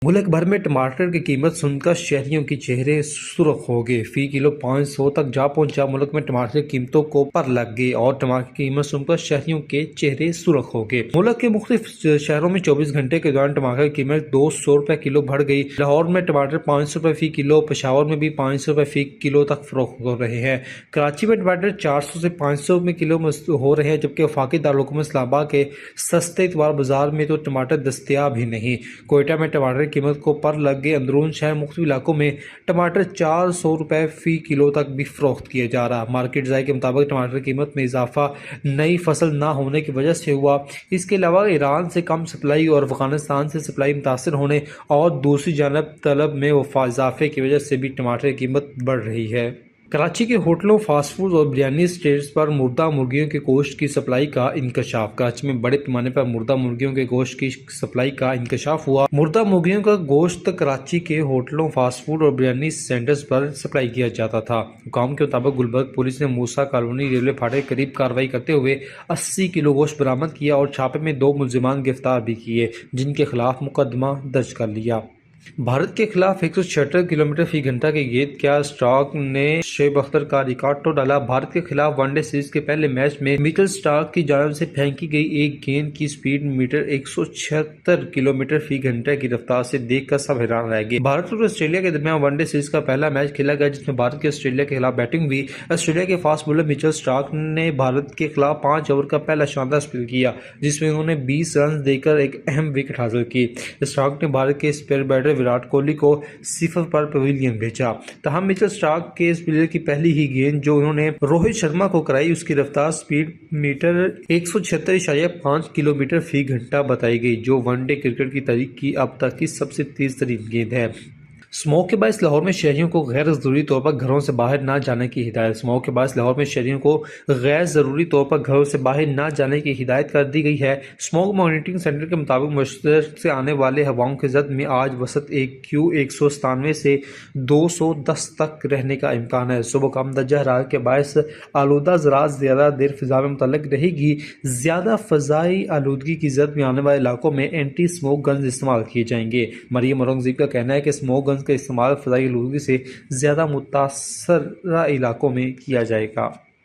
मुल्क भर में टमाटर की कीमत सुनकर शहरियों के चेहरे सुर्ख हो गए। फी किलो 500 तक जा पहुंचा। मुल्क में टमाटर की कीमतों को पर लग गई और टमाटर की कीमत सुनकर शहरियों के चेहरे सुर्ख हो गए। मुल्क के मुख्तलिफ शहरों में 24 घंटे के दौरान टमाटर की कीमत 200 रुपए किलो बढ़ गई। लाहौर में टमाटर 500 रुपए फी किलो, पेशावर में भी 500 रुपए फी किलो तक फरोख्त हो रहे हैं। कराची में टमाटर 400 से 500 रुपए किलो हो रहे हैं, जबकि वफाकी दारुल इस्लामाबाद के सस्ते इतवार बाजार में तो टमाटर दस्तयाब ही नहीं। कोयटा में टमाटर कीमत को पर लग गए। अंदरून शहर मुख्तलिफ इलाकों में टमाटर 400 रुपए फी किलो तक भी फरोख्त किया जा रहा। मार्केट जाय के मुताबिक टमाटर की कीमत में इजाफा नई फसल ना होने की वजह से हुआ। इसके अलावा ईरान से कम सप्लाई और अफगानिस्तान से सप्लाई मुतासर होने और दूसरी जानब तलब में इजाफे की वजह से भी टमाटर की कीमत बढ़ रही है। कराची के होटलों, फास्ट फूड और बिरयानी स्टेट्स पर मुर्दा मुर्गियों के गोश्त की सप्लाई का इंकशाफ। कराची में बड़े पैमाने पर मुर्दा मुर्गियों के गोश्त की सप्लाई का इंकशाफ हुआ। मुर्दा मुर्गियों का गोश्त कराची के होटलों, फास्ट फूड और बिरयानी सेंटर्स पर सप्लाई किया जाता था। हुकाम के मुताबिक गुलबर्ग पुलिस ने मूसा कॉलोनी रेलवे फाटक के करीब कार्रवाई करते हुए 80 किलो गोश्त बरामद किया और छापे में 2 मुलजिमान गिरफ्तार भी किए, जिनके खिलाफ मुकदमा दर्ज कर लिया। भारत के खिलाफ 176 किलोमीटर फी घंटा की गेंद क्या स्टार्क ने शोएब अख्तर का रिकॉर्ड तोड़ डाला। भारत के खिलाफ वनडे सीरीज के पहले मैच में मिचेल स्टार्क की जानिब से फेंकी गई एक गेंद की स्पीड मीटर 176 किलोमीटर फी घंटे की रफ्तार से देखकर सब हैरान रह गए। भारत और ऑस्ट्रेलिया के दरमियान वनडे सीरीज का पहला मैच खेला गया, जिसमें भारत के ऑस्ट्रेलिया के खिलाफ बैटिंग हुई। ऑस्ट्रेलिया के फास्ट बॉलर मिचेल स्टार्क ने भारत के खिलाफ 5 ओवर का पहला शानदार स्पेल किया, जिसमें उन्होंने 20 रन देकर एक अहम विकेट हासिल की। स्टार्क ने भारत के स्पेयर बैटर विराट कोहली को सिफर पर पवेलियन भेजा। तहम मिचेल स्टार्क के स्पिनर की पहली ही गेंद जो उन्होंने रोहित शर्मा को कराई, उसकी रफ्तार स्पीड मीटर 176.5 किलोमीटर फी घंटा बताई गई, जो वनडे क्रिकेट की तारीख की अब तक की सबसे तेज तरीन गेंद है। स्मोक के बायस लाहौर में शहरियों को गैर ज़रूरी तौर पर घरों से बाहर ना जाने की हिदायत। स्मोक के बायस लाहौर में शहरियों को गैर ज़रूरी तौर पर घरों से बाहर ना जाने की हिदायत कर दी गई है। स्मोक मॉनिटरिंग सेंटर के मुताबिक मशरक़ से आने वाले हवाओं की जद में आज वसत AQ 197 से 210 तक रहने का इम्कान है। सुबह कम दर्जा हरारत के बायस आलूदा ज़राअत ज़्यादा देर फिजा में मुतल्लक रहेगी। ज़्यादा फ़ज़ाई आलूदगी की जद में आने वाले इलाकों में एंटी स्मोक गन्स इस्तेमाल किए जाएंगे। मरियम औरंगज़ेब का कहना है कि स्मोक गन्स का इस्तेमाल फ़ज़ाई आलूदगी से ज़्यादा मुतासर इलाकों में किया जाएगा।